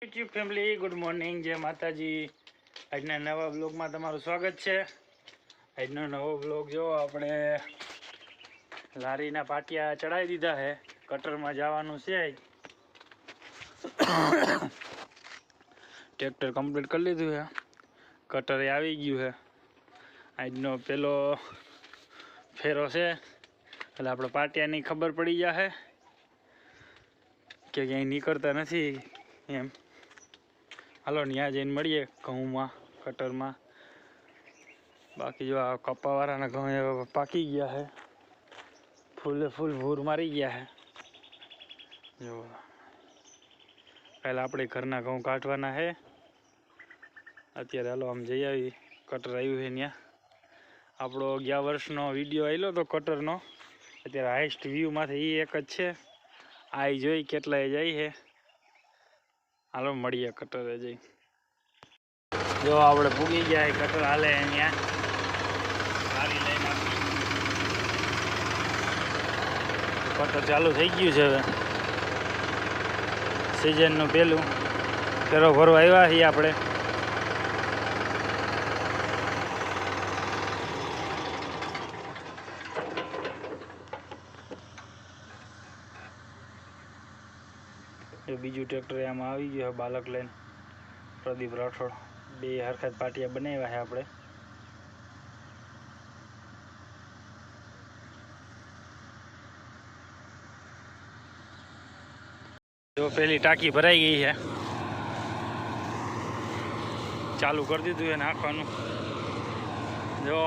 YouTube family good morning, જય માતાજી। આજના નવા બ્લોગમાં તમારું સ્વાગત છે। આજનો નવો બ્લોગ જો આપણે લારીના પાટિયા ચડાવી દીધા છે, કટરમાં જવાનું છે। ટ્રેક્ટર કમ્પ્લીટ કરી લીધું છે, કટરે આવી ગયું છે। આજનો પેલો ફેરો છે એટલે આપણે પાટિયાની ખબર પડી જશે કે ક્યાંય નીકળતા નથી એમ। હાલો ત્યાં જઈને મળીએ ઘઉંમાં કટરમાં। બાકી જો આ કપાવાળાના ઘઉં એવા પાકી ગયા છે, ફૂલે ફૂલ ભૂર મારી ગયા છે। જો પહેલાં આપણે ઘરના ઘઉં કાઢવાના છે। અત્યારે હાલો આમ જઈ આવી, કટર આવ્યું છે ત્યાં। આપણો ગયા વર્ષનો વિડીયો આવેલો તો કટરનો, અત્યારે હાઈએસ્ટ વ્યૂમાંથી એ એક જ છે। આ જોઈ કેટલાય જાય છે। હાલો મળીએ કટરે જઈ। જો આપણે પૂગી ગયા કટર હાલે અહીંયા ગાડી લઈને આપી, કટર ચાલુ થઈ ગયું છે। હવે સિઝનનું પેલું ફેરો ભરવા આવ્યા છીએ આપણે। બીજું ટ્રેક્ટર આમાં આવી ગયું છે, બાલક લઈને પ્રદીપ રાઠોડ, બે હરખત પાટિયા બનાવ્યા છે આપણે। જો પેલી ટાંકી ભરાઈ ગઈ છે, ચાલુ કરી દીધું છે નાખવાનું। જો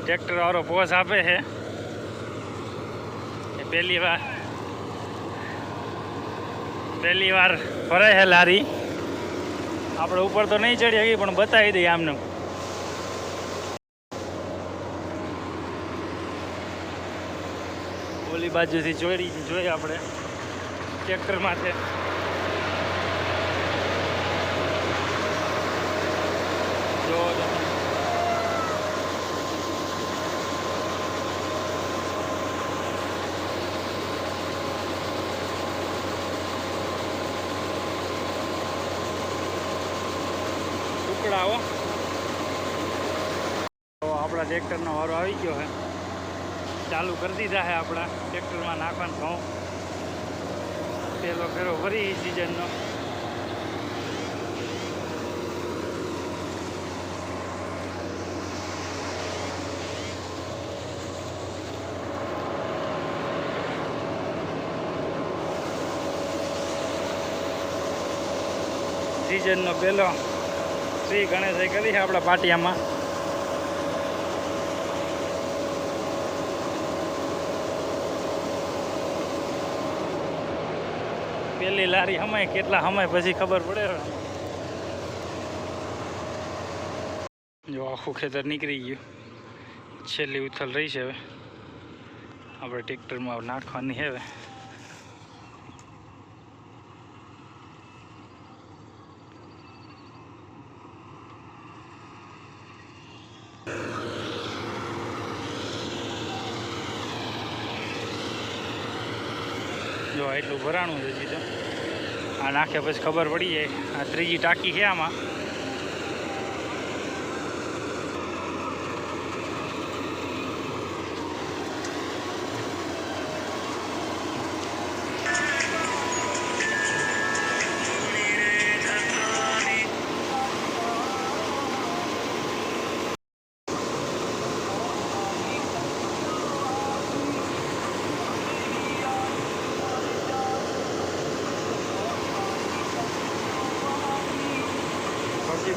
ટ્રેક્ટર વાળો પોઝ આપે છે, પહેલી વાર ભરાય છે લારી। આપણે ઉપર તો નહીં ચડી શકીએ પણ બતાવી દઈએ આમને। ઓલી બાજુથી જોઈએ આપણે ટ્રેક્ટર માથે। જો ટુકડાઓ આપણા ટ્રેક્ટરનો વારો આવી ગયો છે, ચાલુ કરી દીધા છે આપણા ટ્રેક્ટરમાં નાખવાનું ઘઉં। પેલો ફેરો ભરી સિઝનનો। સિઝનનો પેલો શ્રી ગણેશ કરી છે આપણા પાટિયામાં। પેલી લારી હમાય કેટલા હમાય પછી ખબર પડે। જો આખું ખેતર નીકળી ગયું, છેલ્લી ઉથલ રહી છે। હવે આપણે ટ્રેક્ટરમાં નાખવાની છે। હવે જો એટલું ભરાણું છે હજી તો, આ નાખે પછી ખબર પડી જાય। આ ત્રીજી ટાંકી છે આમાં।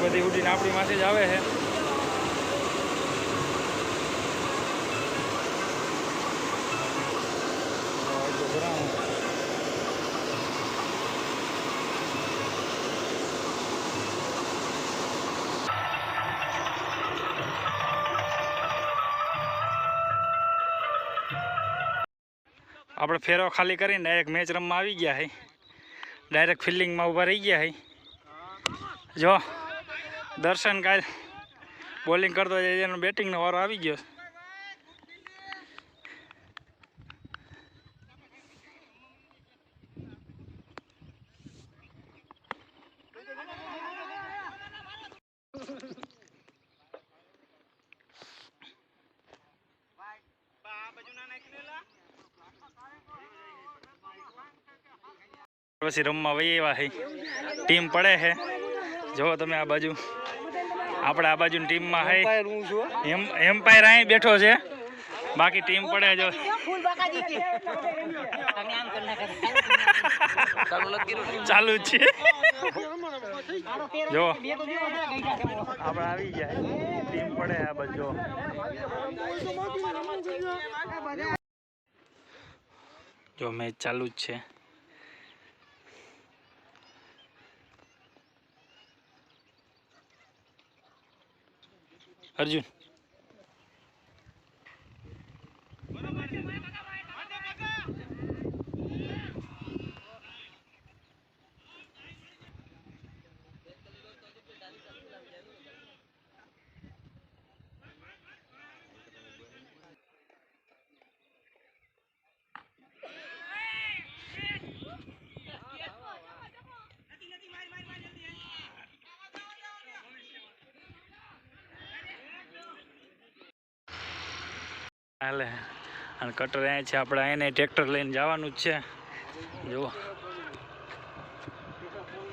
બધી ઉડીને આપણી માથે જ આવે છે। આપણે ફેરો ખાલી કરીને ડાયરેક્ટ મેચ રમવા આવી ગયા છે, ડાયરેક્ટ ફિલ્ડિંગમાં ઊભા રહી ગયા છે। જો દર્શન કાલ બોલિંગ કરતો જાય, એનો બેટિંગનો વારો આવી ગયો। પછી રમવા વહી આવ્યા હે ટીમ પડે છે જો તમે આ બાજુ આપણે આ બાજુની ટીમમાં હે એમ્પાયર અહીં બેઠો છે બાકી ટીમ પડે જો ચાલુ જ છે જો આપણે આવી જાય ટીમ પડે આ બાજુ જો મેચ ચાલુ જ છે અર્જુન હાલે અને કટર અહીંયા છે આપણે અહીંયા ટ્રેક્ટર લઈને જવાનું જ છે જુઓ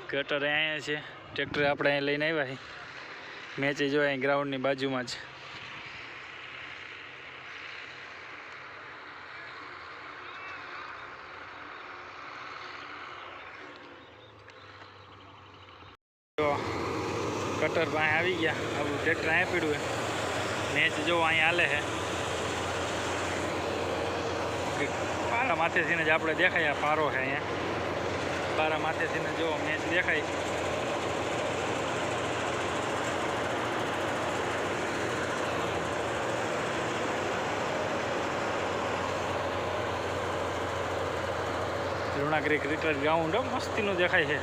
કટર અહીંયા છે ટ્રેક્ટર આપણે અહીંયા લઈને આવ્યા છે મેચ જો અહીં ગ્રાઉન્ડની બાજુમાં જ જો કટર પાસે આવી ગયા આપણું ટ્રેક્ટર અહીંયા પીડ્યું મેચ જો અહીંયા હાલે છે પારા માથેથી જ આપણે દેખાય પારો છે અહીંયા પારા માથેથી જો મેચ દેખાય લુણાગરી ક્રિકેટ ગ્રાઉન્ડ મસ્તીનું દેખાય છે